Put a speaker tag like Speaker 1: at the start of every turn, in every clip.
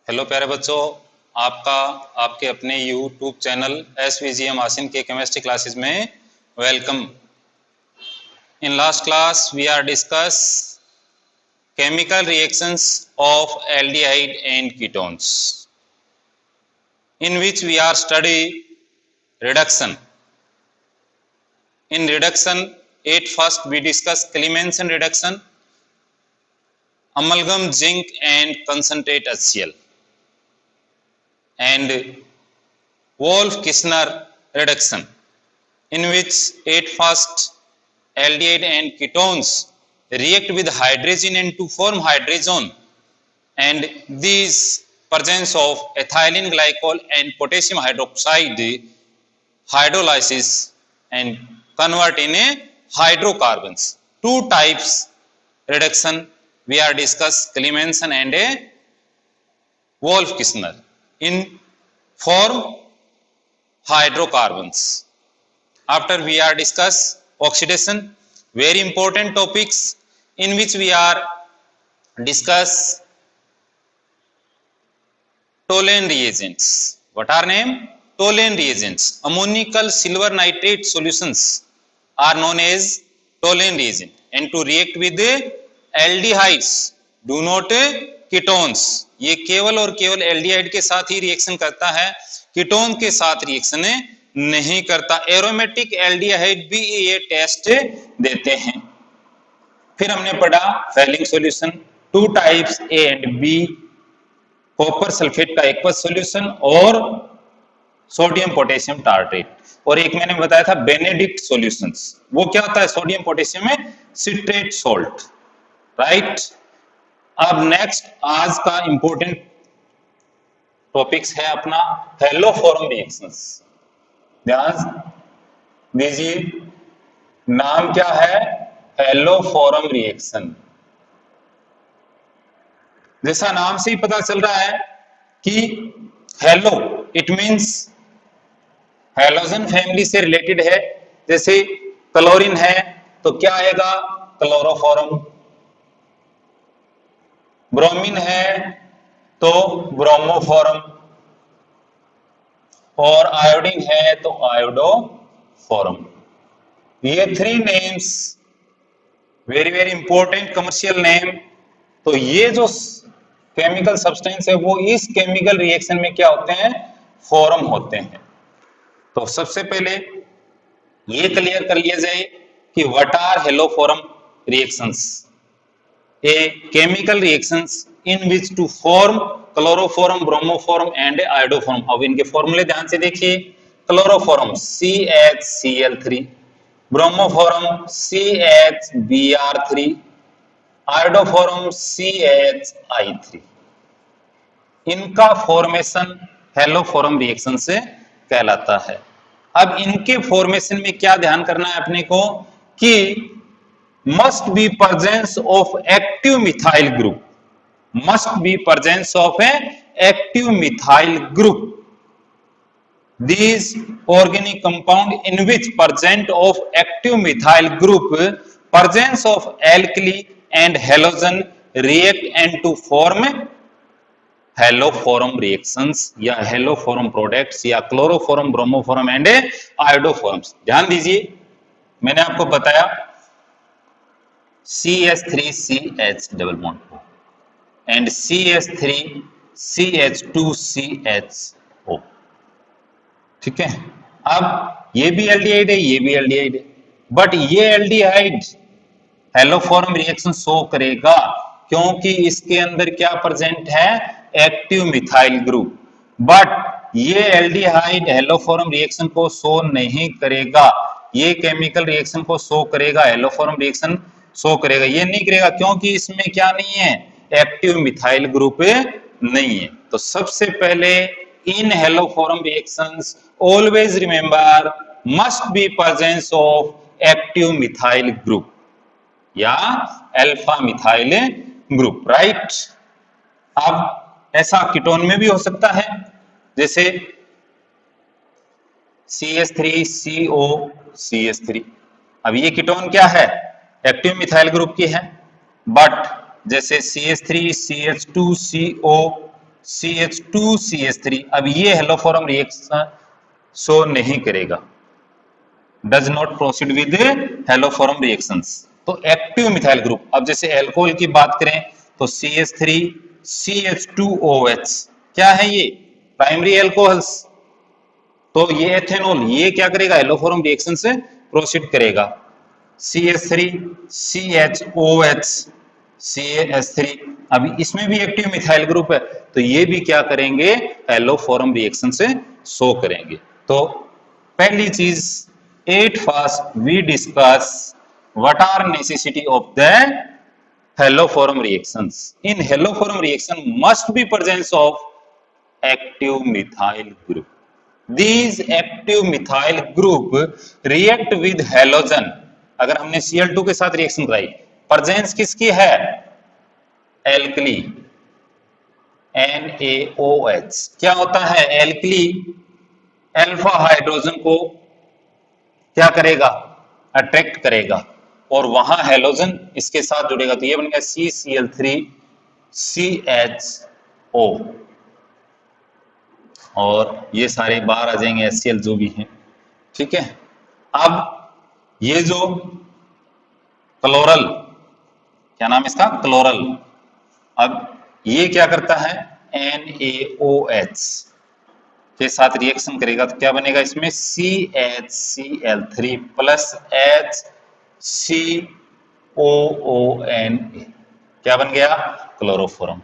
Speaker 1: Hello प्यारे बच्चों, आपका आपके अपने यूट्यूब चैनल SVGM आसिन के केमिस्ट्री क्लासेस में welcome. In last class we are discuss chemical reactions of aldehyde and ketones, in which we are study reduction. In reduction, at first we discuss Clemmensen reduction, amalgam zinc and concentrate HCl, and Wolff-Kishner reduction, in which at first aldehyde and ketones react with hydrogen and to form hydrazone, and these presence of ethylene glycol and potassium hydroxide hydrolysis and convert in a hydrocarbons. Two types reduction we are discuss Clemmensen and a Wolff-Kishner in form hydrocarbons. After we are discuss oxidation, very important topics in which we are discuss toluene reagents. What are name? Toluene reagents. Ammonical silver nitrate solutions are known as toluene reagent, and to react with the aldehydes do not ketones. ये केवल और केवल aldehyde के साथ ही reaction करता है, ketone के साथ रिएक्शन नहीं करता। एरोमेटिक एल्डिहाइड भी ये टेस्ट देते हैं। फिर हमने पढ़ा Fehling solution, two types A and B, copper sulphate का एक्वस सॉल्यूशन और सोडियम पोटेशियम टार्ट्रेट, और एक मैंने बताया था बेनेडिक्ट सॉल्यूशंस। वो क्या होता है? सोडियम पोटेशियम में सिट्रेट सॉल्ट, राइट। अब नेक्स्ट आज का इंपॉर्टेंट टॉपिक्स है अपना हेलोफोरम रिएक्शंस। ध्यान दीजिए, नाम क्या है? हेलोफोरम रिएक्शन। जैसा नाम से ही पता चल रहा है कि hello it means halogen family से रिलेटेड है। जैसे क्लोरीन है तो क्या आएगा? क्लोरोफॉरम। ब्रोमीन है तो ब्रोमोफॉरम, और आयोडीन है तो आयोडोफॉरम। ये three names very very important commercial name. तो ये जो केमिकल सब्सटेंस है वो इस केमिकल रिएक्शन में क्या होते हैं? फॉर्म होते हैं। तो सबसे पहले ये क्लियर कर लिया जाए कि what are haloform reactions. A chemical reactions in which to form chloroform, bromoform and iodoform. अब इनके फॉर्मूले ध्यान से देखिए। क्लोरोफॉरम CHCl3, ब्रोमोफॉरम CHBr3, आयोडोफॉरम CHI3। इनका फॉर्मेशन हेलोफोरम रिएक्शन से कहलाता है। अब इनके फॉर्मेशन में क्या ध्यान करना है अपने को कि must be presence of active methyl group, must be presence of a active methyl group. These organic compound in which presence of active methyl group, presence of alkali and halogen react and to form haloform reactions या haloform products या क्लोरोफोरम, ब्रोमोफोरम and आयोडोफोरम्स। ध्यान दीजिए, मैंने आपको बताया CH3CH double bond and CH3CH2CHO, ठीक है। अब ये भी एल्डिहाइड है, ये भी एल्डिहाइड है, बट ये एल्डिहाइड हेलोफोरम रिएक्शन शो करेगा क्योंकि इसके अंदर क्या प्रेजेंट है? Active methyl group. बट ये एल्डिहाइड हेलोफोरम रिएक्शन को शो नहीं करेगा। ये केमिकल रिएक्शन को शो करेगा, हेलोफोरम रिएक्शन शो करेगा, ये नहीं करेगा क्योंकि इसमें क्या नहीं है? एक्टिव मिथाइल ग्रुप नहीं है। तो सबसे पहले in haloform reactions always remember must be presence of active methyl group या अल्फा मिथाइल ग्रुप, राइट। अब ऐसा कीटोन में भी हो सकता है, जैसे CH3COCH3। अब ये कीटोन क्या है? एक्टिव मिथाइल ग्रुप की है। बट जैसे CH3CH2CO CH2CH3। अब ये हेलोफोरम रिएक्शन शो नहीं करेगा, does not proceed with haloform reactions. तो एक्टिव मिथाइल ग्रुप, अब जैसे एल्कोहल की बात करें तो CH3CH2OH क्या है ये, प्राइमरी एल्कोहल्स। तो ये एथेनॉल ये क्या करेगा, हेलोफोरम रिएक्शन से प्रोसीड करेगा। CH3CHOH CH3, अभी इसमें भी एक्टिव मिथाइल ग्रुप है, तो ये भी क्या करेंगे, हेलोफोरम रिएक्शन से शो करेंगे। तो पहली चीज, at first we discuss what are necessity of the haloform reactions. In haloform reaction must be presence of active methyl group. These active methyl group react with halogen। अगर हमने Cl2 के साथ reaction कराई, presence किसकी है, alkali NaOH, क्या होता है एल्कली, अल्फा हाइड्रोजन को क्या करेगा, अट्रैक्ट करेगा, और वहां हेलोजन इसके साथ जुड़ेगा, तो ये बनेगा CCl3CHO, और ये सारे बाहर आ जाएंगे HCl जो भी हैं, ठीक है। अब ये जो क्लोरल, क्या नाम इसका, क्लोरल, अब ये क्या करता है, NaOH के साथ रिएक्शन करेगा, तो क्या बनेगा इसमें, CHCl3 प्लस HCOONA, क्या बन गया, क्लोरोफॉर्म।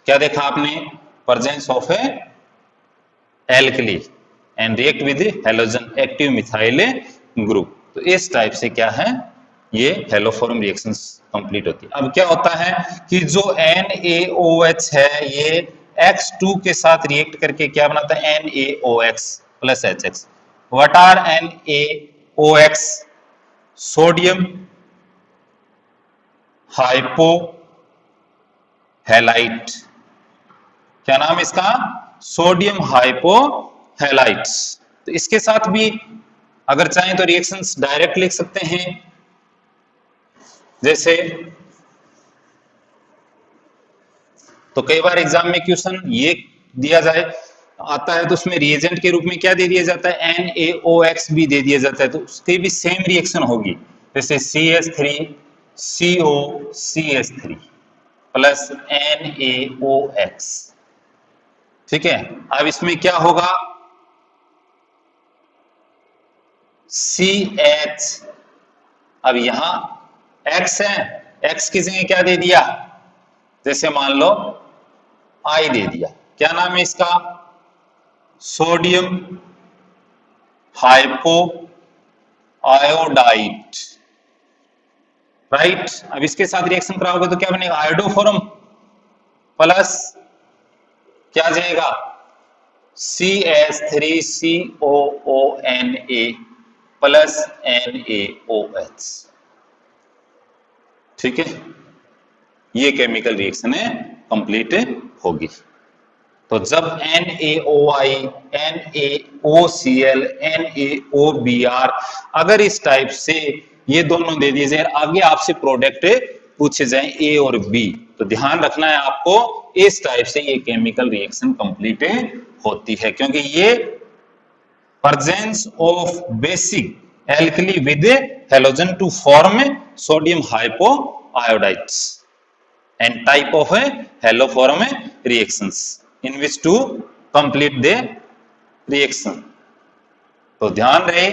Speaker 1: क्या देखा आपने, presence of A alkali and react with halogen active methyl group. तो इस टाइप से क्या है, ये हेलोफोरम रिएक्शंस कंप्लीट होती है। अब क्या होता है कि जो NaOH है ये X2 के साथ रिएक्ट करके क्या बनाता है, NaOX plus HX। What are NaOX, sodium hypohalite, क्या नाम इसका, सोडियम हाइपोहैलाइट्स। तो इसके साथ भी अगर चाहें तो रिएक्शंस डायरेक्ट लिख सकते हैं, जैसे तो कई बार एग्जाम में क्वेश्चन ये दिया जाए आता है तो उसमें रिएजेंट के रूप में क्या दे दिया जाता है, NaOX भी दे दिया जाता है, तो उसकी भी सेम रिएक्शन होगी, जैसे CH3COCH3 प्लस NaOX, ठीक है। अब इसमें क्या होगा, CH, अब यहां X है, X की जगह क्या दे दिया, जैसे मान लो I दे दिया, क्या नाम है इसका, सोडियम हाइपो आयोडाइड, राइट। अब इसके साथ रिएक्शन कराओगे तो क्या बनेगा, आयोडोफोरम प्लस क्या जाएगा, CH3COONA प्लस NaOH, ठीक है। ये केमिकल रिएक्शन है कंप्लीट होगी। तो जब NaOI, NaOCl, NaOBr अगर इस टाइप से ये दोनों दे दिए जाए, आगे आपसे प्रोडक्ट पूछे जाए A और B, तो ध्यान रखना है आपको, इस टाइप से ये केमिकल रिएक्शन कंप्लीट होती है, क्योंकि ये presence of basic alkali with halogen to form sodium hypoiodides and type of a haloform reactions in which to complete the reaction। तो ध्यान रहे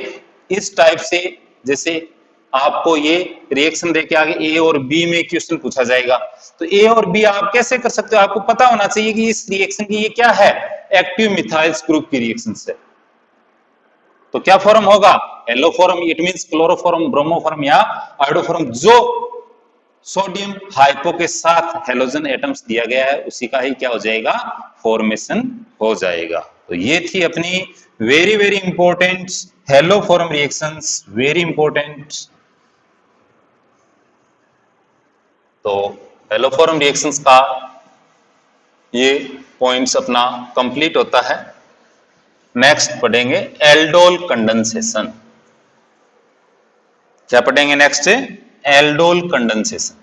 Speaker 1: इस टाइप से, जैसे आपको ये रिएक्शन देके आगे ए और बी में क्वेश्चन पूछा जाएगा, तो ए और बी आप कैसे कर सकते हो, आपको पता होना चाहिए कि इस रिएक्शन की ये क्या है, एक्टिव मिथाइल्स ग्रुप की रिएक्शन है। तो क्या फॉर्म होगा, एलोफॉर्म, इट मींस क्लोरोफॉर्म, ब्रोमोफॉर्म या आयोडोफॉर्म, जो सोडियम हाइपो के साथ हेलोजन एटम्स दिया गया है उसी का ही क्या हो जाएगा, फॉर्मेशन हो जाएगा। तो ये थी अपनी very very important haloform reactions, very important. तो हेलोफॉर्म रिएक्शंस का ये पॉइंट्स अपना कंप्लीट होता है। नेक्स्ट पढ़ेंगे एल्डोल कंडेंसेशन। क्या पढ़ेंगे next, aldol condensation.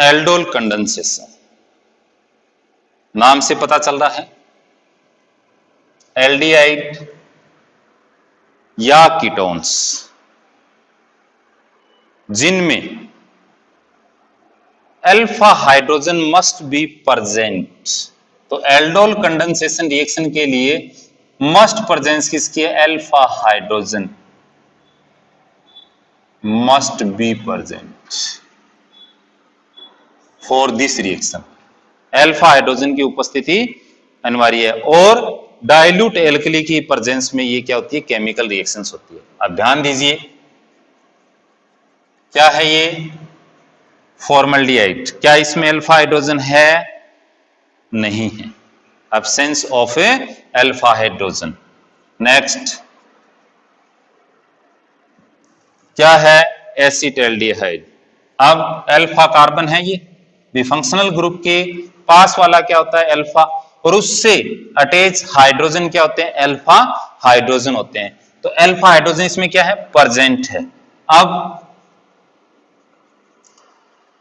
Speaker 1: Aldol condensation, नाम से पता चल रहा है एल्डिहाइड या कीटोन्स जिनमें alpha hydrogen must be present. तो एल्डोल कंडेंसेशन रिएक्शन के लिए मस्ट प्रेजेंस किसकी है? Alpha hydrogen must be present for this reaction. Alpha hydrogen की उपस्थिति अनिवार्य है और डाइल्यूट एल्कली की प्रेजेंस में ये क्या होती है? केमिकल रिएक्शंस होती है। अब ध्यान दीजिए, क्या है ये? फॉर्मल्डिहाइड। क्या इसमें अल्फा हाइड्रोजन है? नहीं है, absence of A alpha hydrogen. Next क्या है? एसिटाल्डिहाइड। अब अल्फा कार्बन है, ये बिफंक्शनल ग्रुप के पास वाला क्या होता है? अल्फा, और उससे अटैच हाइड्रोजन क्या होते हैं? अल्फा हाइड्रोजन होते हैं। तो अल्फा हाइड्रोजन इसमें क्या है? प्रेजेंट है। अब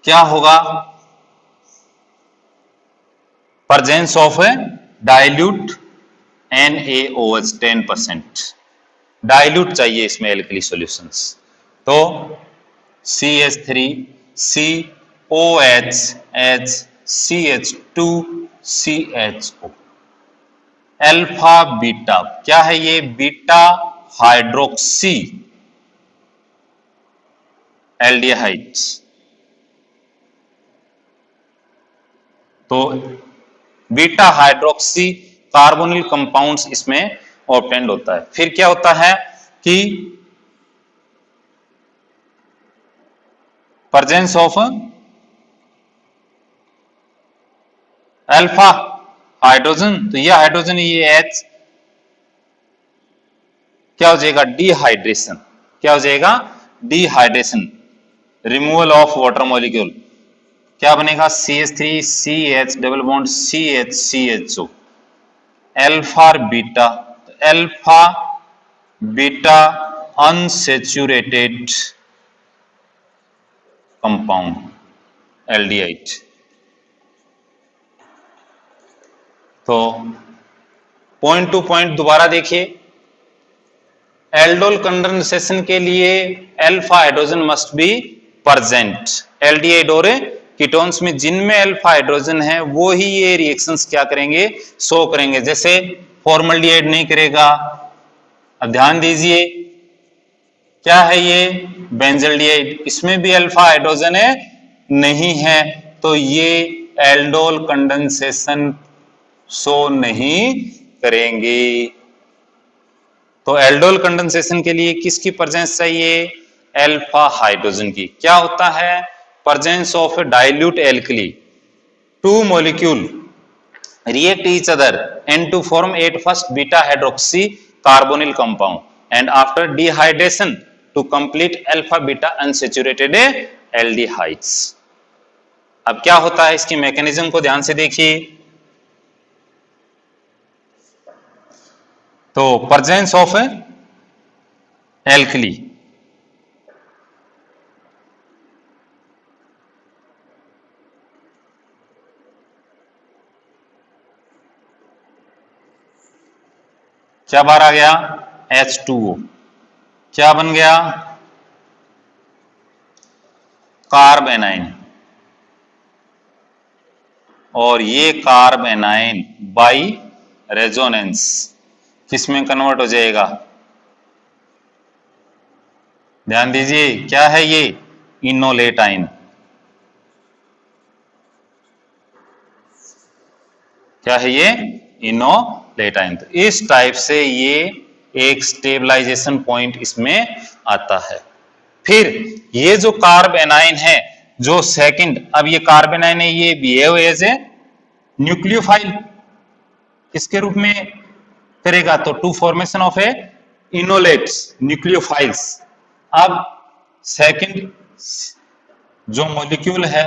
Speaker 1: क्या होगा? Presence of dilute NaOH 10%। Dilute चाहिए इसमें एल्कली सॉल्यूशंस। तो CH3 COH H CH2 CHO। Alpha beta क्या है ये? Beta hydroxy aldehyde. तो बीटा हाइड्रोक्सी कार्बोनिल कंपाउंड्स इसमें ऑब्टेन्ड होता है। फिर क्या होता है कि प्रेजेंस ऑफ अल्फा हाइड्रोजन, तो ये हाइड्रोजन ये H क्या हो जाएगा? डिहाइड्रेशन। क्या हो जाएगा? Dehydration, removal of water molecule. क्या बनेगा? CH3 CH double bond CH CHO। Alpha beta, alpha beta unsaturated compound aldehyde. तो पॉइंट टू पॉइंट दोबारा देखिए, एल्डोल कंडेंसेशन के लिए alpha hydrogen must be present. Aldehyde और कीटोन्स में जिनमें अल्फा हाइड्रोजन है वो ही ये रिएक्शंस क्या करेंगे? शो करेंगे। जैसे फॉर्मल्डिहाइड नहीं करेगा। अब ध्यान दीजिए, क्या है ये? बेंजल्डिहाइड, इसमें भी अल्फा हाइड्रोजन है नहीं है, तो ये एल्डोल कंडेंसेशन शो नहीं करेंगे। तो एल्डोल कंडेंसेशन के लिए किसकी प्रेजेंस चाहिए? अल्फा हाइड्रोजन की। क्या होता है? Presence of dilute alkali, two molecule react each other and to form at first beta hydroxy carbonyl compound and after dehydration to complete alpha beta unsaturated aldehydes। अब क्या होता है? इसकी मैकेनिज्म को ध्यान से देखिए। तो प्रेजेंस ऑफ एल्कली, क्या बाहर आ गया? H2O। क्या बन गया? Carb A9. और ये कार्ब एनाइन बाई रेजोनेंस किसमें कन्वर्ट हो जाएगा? ध्यान दीजिए, क्या है ये? इनोलेटाइन। क्या है ये? इनोलेटाइन। तो इस टाइप से ये एक स्टेबलाइजेशन पॉइंट इसमें आता है। फिर ये जो कार्ब एनाइन है, जो सेकंड, अब ये कार्ब एनाइन है, ये बिहेव एज ए न्यूक्लियोफाइल, किसके रूप में करेगा? तो to formation of a enolates nucleophiles. अब सेकंड जो मॉलिक्यूल है,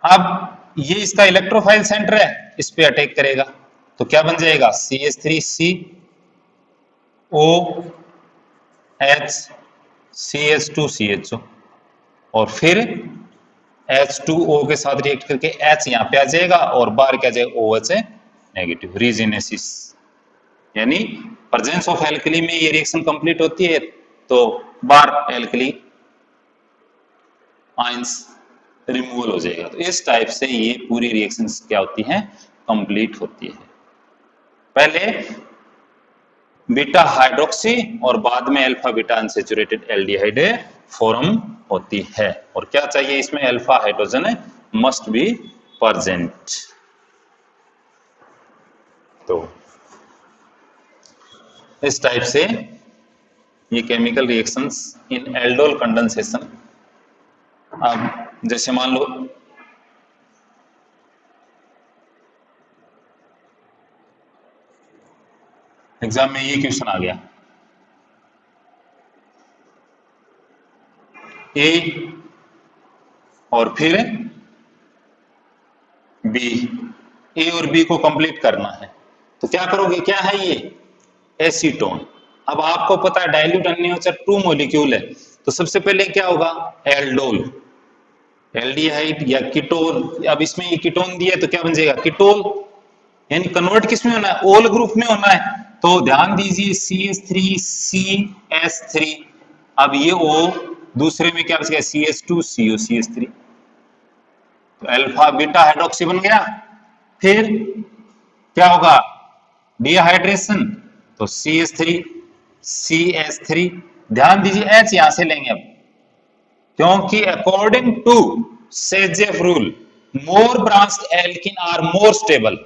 Speaker 1: अब ये इसका इलेक्ट्रोफाइल सेंटर है, इस पे अटैक करेगा। तो क्या बन जाएगा? CH3 COH CH2CHO और फिर H2O के साथ रिएक्ट करके H यहाँ पे आ जाएगा और बाहर क्या जाएगा OH है नेगेटिव, रीजेनेसिस। यानी प्रेजेंस ऑफ एल्कली में ये रिएक्शन कंप्लीट होती है तो बाहर एल्कली आयंस रिमूवल हो जाएगा। तो इस टाइप से ये पूरी रिएक्शंस क्या होती हैं, कंप्लीट होती है। पहले बीटा हाइड्रोक्सी और बाद में alpha beta unsaturated aldehyde form होती है। और क्या चाहिए इसमें, alpha hydrogen must be present. तो इस टाइप से ये केमिकल रिएक्शंस इन एल्डोल कंडेंसेशन। अब जैसे मान लो एग्जाम में ये क्वेश्चन आ गया, ए और फिर बी, ए और बी को कंप्लीट करना है तो क्या करोगे, क्या है ये एसीटोन। अब आपको पता है डाइल्यूट अननेचर 2 मॉलिक्यूल है तो सबसे पहले क्या होगा, एल्डोल, एल्डिहाइड या कीटोन। अब इसमें ये कीटोन दिया है तो क्या बन जाएगा, कीटोल। यानी कन्वर्ट किस में होना है, ओल ग्रुप में होना है। तो ध्यान दीजिए CH3CH3, अब ये O दूसरे में क्या बच गया CH2COCH3, तो अल्फा बीटा हाइड्रोक्सी बन गया। फिर क्या होगा, डिहाइड्रेशन, तो CH3CH3। ध्यान दीजिए H यहां से लेंगे अब, क्योंकि according to Saytzeff rule more branched alkene are more stable.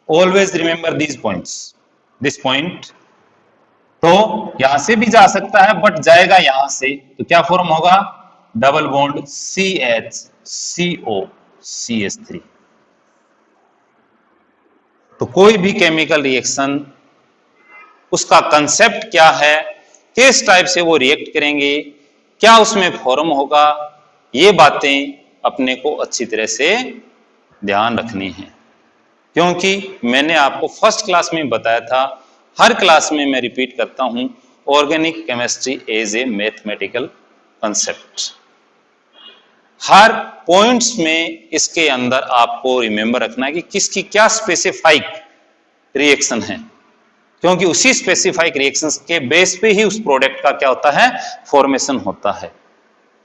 Speaker 1: Always remember this points, this point. तो यहां से भी जा सकता है बट जाएगा यहां से, तो क्या फॉर्म होगा, डबल बॉन्ड CHCOCH3। तो कोई भी केमिकल रिएक्शन उसका कंसेप्ट क्या है, किस टाइप से वो रिएक्ट करेंगे, क्या उसमें फॉर्म होगा, ये बातें अपने को अच्छी तरह से ध्यान रखनी है। क्योंकि मैंने आपको फर्स्ट क्लास में बताया था, हर क्लास में मैं रिपीट करता हूं, organic chemistry as a mathematical concept. हर पॉइंट्स में इसके अंदर आपको रिमेंबर रखना है कि किसकी क्या स्पेसिफाइक रिएक्शन है, क्योंकि उसी स्पेसिफाइक रिएक्शंस के बेस पे ही उस प्रोडक्ट का क्या होता है, फॉर्मेशन होता है।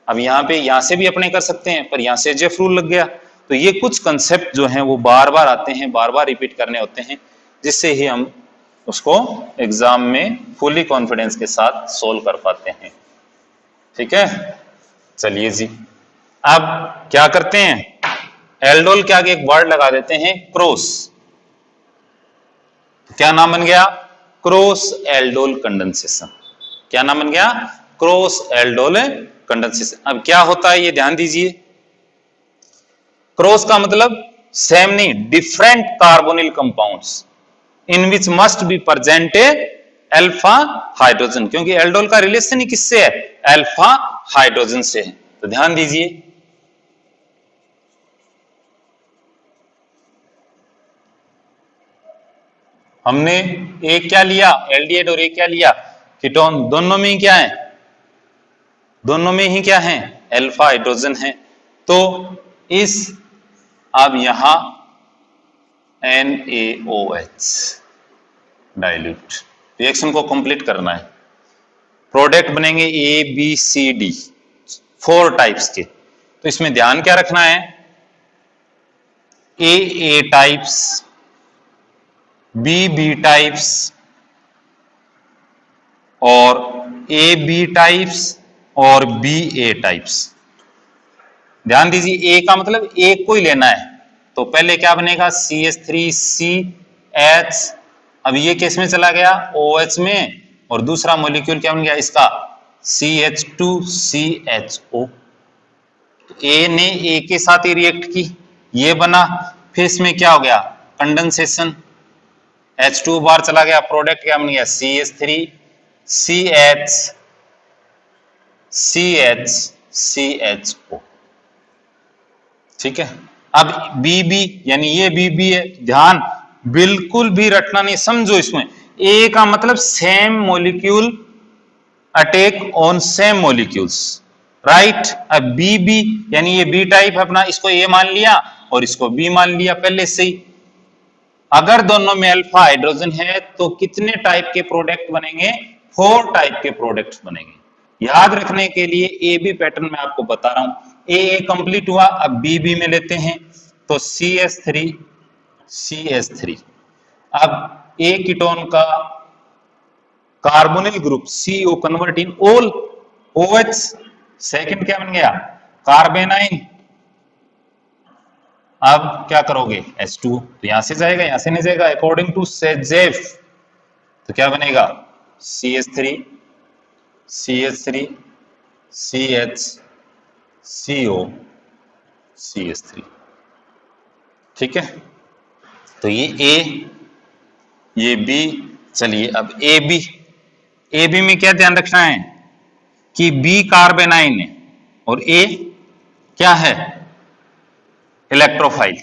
Speaker 1: अब यहाँ पे यहां से भी अपने कर सकते हैं पर यहां से जेफ रूल लग गया, तो ये कुछ कंसेप्ट जो हैं वो बार बार आते हैं, बार बार रिपीट करने होते हैं, जिससे ही हम उसको एग्जाम में फुली कॉन्फिडेंस के साथ सोल्व कर पाते हैं। ठीक है, चलिए जी, अब क्या करते हैं, एल्डोल के आगे एक वर्ड लगा देते हैं क्रॉस। क्या नाम बन गया, क्रॉस एल्डोल कंडेंसेशन। क्या नाम बन गया, क्रॉस एल्डोल कंडेंसेशन। अब क्या होता है ये ध्यान दीजिए, क्रॉस का मतलब सेम नहीं, different carbonyl compounds in which must be present alpha hydrogen, क्योंकि एल्डोल का रिलेशन ही किससे है, अल्फा हाइड्रोजन से है। तो ध्यान दीजिए, हमने एक क्या लिया, एल्डिहाइड, और एक क्या लिया, कीटोन। दोनों में ही क्या है, दोनों में ही क्या है, अल्फा हाइड्रोजन है। तो इस अब यहां NaOH डाइल्यूट, रिएक्शन को कंप्लीट करना है, प्रोडक्ट बनेंगे ABCD, 4 टाइप्स के। तो इसमें ध्यान क्या रखना है, AA टाइप्स, BB टाइप्स और AB टाइप्स और BA टाइप्स। ध्यान दीजिए, A का मतलब एक को ही लेना है, तो पहले क्या बनेगा CH3CH, अब ये किस में चला गया, OH में, और दूसरा मॉलिक्यूल क्या बन गया इसका CH2CHO। A ने A के साथ ही रिएक्ट की, ये बना, फिर इसमें क्या हो गया, कंडेंसेशन, H2 बार चला गया, प्रोडक्ट क्या बन गया CH3CHCHO। ठीक है, अब BB, यानी ये BB है, ध्यान बिल्कुल भी रटना नहीं, समझो। इसमें A का मतलब same molecule attack on same molecules, right. अब बी यानी ये बी टाइप अपना, इसको ए मान लिया और इसको बी मान लिया पहले से ही। अगर दोनों में अल्फा हाइड्रोजन है तो कितने टाइप के प्रोडक्ट बनेंगे? 4 टाइप के प्रोडक्ट्स बनेंगे। याद रखने के लिए ए बी पैटर्न में आपको बता रहा हूं। ए कंप्लीट हुआ, अब बी में लेते हैं तो CH3 अब ए कीटोन का carbonyl group CO convert in all OH, second क्या बन गया? कार्बेनाइन। अब क्या करोगे? H2 तो यहां से जाएगा, यहां से नहीं जाएगा, अकॉर्डिंग टू सेजेफ तो क्या बनेगा? CH3 CH CO CH3। ठीक है, तो ये A ये B। चलिए अब ए बी में क्या ध्यान रखना है कि B कार्बेनाइन है और A क्या है? इलेक्ट्रोफाइल।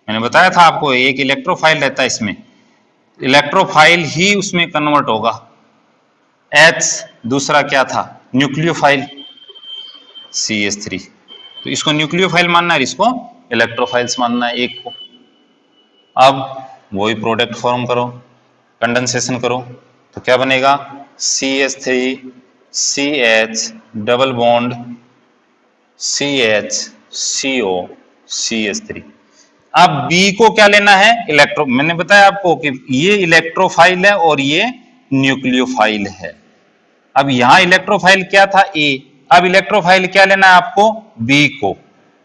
Speaker 1: मैंने बताया था आपको एक इलेक्ट्रोफाइल रहता है, इसमें इलेक्ट्रोफाइल ही उसमें कन्वर्ट होगा। H दूसरा क्या था? Nucleophile CH3। तो इसको न्यूक्लियोफाइल मानना है, इसको इलेक्ट्रोफाइल्स मानना है एक को। अब वही प्रोडक्ट फॉर्म करो, कंडेंसेशन करो तो क्या बनेगा? CH3 CH double bond CH CO CH3। अब B को क्या लेना है? इलेक्ट्रो, मैंने बताया आपको कि ये इलेक्ट्रोफाइल है और ये न्यूक्लियोफाइल है। अब यहां इलेक्ट्रोफाइल क्या था? A। अब इलेक्ट्रोफाइल क्या लेना है आपको?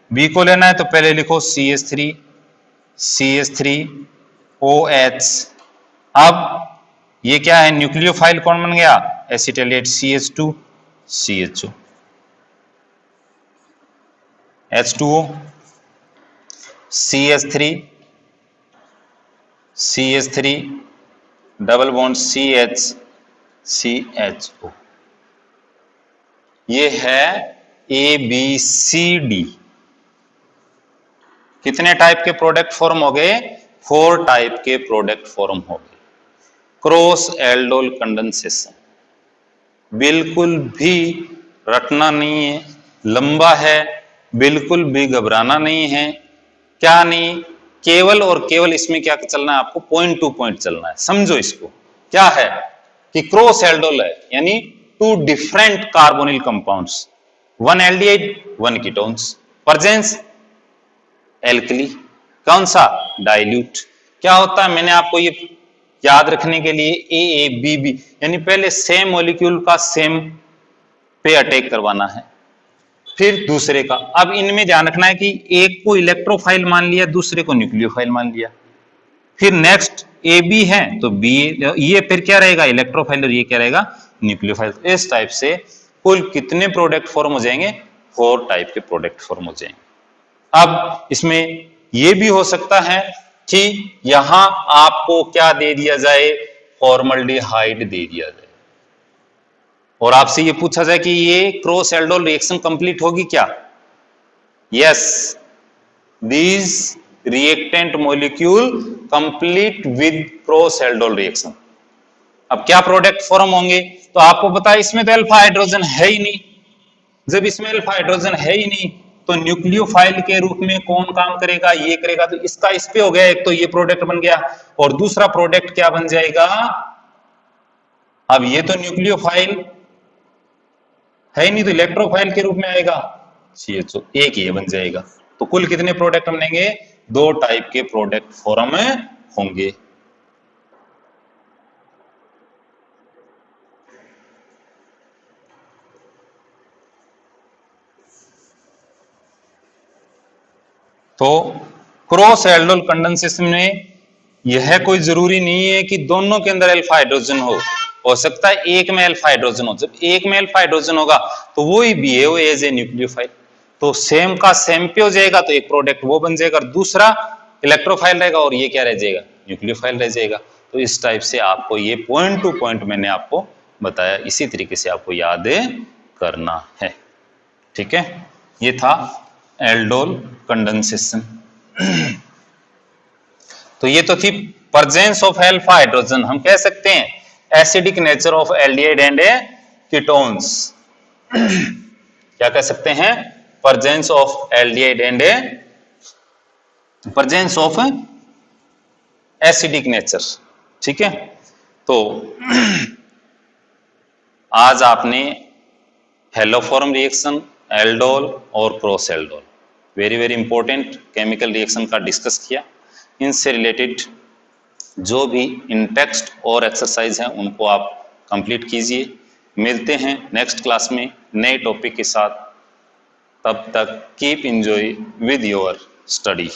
Speaker 1: B को लेना है तो पहले लिखो CH3 OH। अब ये क्या है? न्यूक्लियोफाइल कौन बन गया? एसिटिलेट CH2 CHO H2O CH3 double bond CHO। ये है ABCD। कितने टाइप के प्रोडक्ट फॉर्म हो गए? 4 टाइप के प्रोडक्ट फॉर्म हो गए। क्रॉस एल्डोल कंडेंसेशन बिल्कुल भी रटना नहीं है, लंबा है, बिल्कुल भी घबराना नहीं है। क्या नहीं, केवल और केवल इसमें क्या चलना है आपको? पॉइंट टू पॉइंट चलना है। समझो इसको, क्या है कि क्रॉस एल्डोल है यानी 2 different carbonyl compounds, 1 aldehyde 1 ketones, presence alkali, कौन सा? डाइल्यूट। क्या होता है? मैंने आपको ये याद रखने के लिए AABB यानी पहले सेम मॉलिक्यूल का सेम पे अटैक करवाना है, फिर दूसरे का। अब इनमें ध्यान रखना है कि एक को इलेक्ट्रोफाइल मान लिया, दूसरे को न्यूक्लियोफाइल मान लिया। फिर नेक्स्ट AB है तो B, ये फिर क्या रहेगा? इलेक्ट्रोफाइल, और ये क्या रहेगा? न्यूक्लियोफाइल। इस टाइप से कुल कितने प्रोडक्ट फॉर्म हो जाएंगे? 4 टाइप के प्रोडक्ट फॉर्म हो जाएंगे। अब इसमें यह भी हो सकता है कि यहां आपको क्या दे दिया जाए? फॉर्मल्डिहाइड दे दिया जाए और आपसे यह पूछा जाए कि ये क्रॉस एल्डोल रिएक्शन कंप्लीट होगी क्या? Yes, these reactant molecule complete with cross aldol reaction. अब क्या प्रोडक्ट फॉर्म होंगे? तो आपको पता है इसमें तो अल्फा हाइड्रोजन है ही नहीं। जब इसमें अल्फा हाइड्रोजन है ही नहीं तो न्यूक्लियोफाइल के रूप में कौन काम करेगा? ये करेगा। तो इसका इस पे हो गया, एक तो ये प्रोडक्ट बन गया और दूसरा प्रोडक्ट क्या बन जाएगा? अब ये तो न्यूक्लियोफाइल है ही नहीं तो इलेक्ट्रोफाइल के रूप में आएगा CHO, एक ये बन जाएगा। तो कुल कितने प्रोडक्ट बनेंगे? 2 टाइप के प्रोडक्ट फॉर्म होंगे। तो क्रॉस एल्डोल कंडेंसेशन में यह कोई जरूरी नहीं है कि दोनों के अंदर अल्फा हाइड्रोजन हो सकता है एक में अल्फा हाइड्रोजन हो। जब एक में अल्फा हाइड्रोजन होगा तो वो ही बिहेव एज ए न्यूक्लियोफाइल, तो सेम का सेम पे हो जाएगा तो एक प्रोडक्ट वो बन जाएगा, दूसरा इलेक्ट्रोफाइल रहेगा और ये क्या रह जाएगा? न्यूक्लियोफाइल रह जाएगा। तो इस टाइप से आपको ये पॉइंट टू पॉइंट मैंने आपको बताया, इसी तरीके से आपको याद करना है। ठीक है, ये था एल्डोल कंडेंसेशन। तो ये तो थी प्रेजेंस ऑफ अल्फा हाइड्रोजन। हम कह सकते हैं acidic nature of aldehyde and ketones, क्या कह सकते हैं, presence of aldehyde and presence of acidic nature. ठीक है, तो आज आपने हेलोफॉर्म रिएक्शन, एल्डोल और cross aldol, very very important chemical reaction का डिस्कस किया। इनसे रिलेटेड जो भी इन टेक्स्ट और एक्सरसाइज हैं उनको आप कंप्लीट कीजिए। मिलते हैं नेक्स्ट क्लास में नए टॉपिक के साथ, तब तक keep enjoy with your study.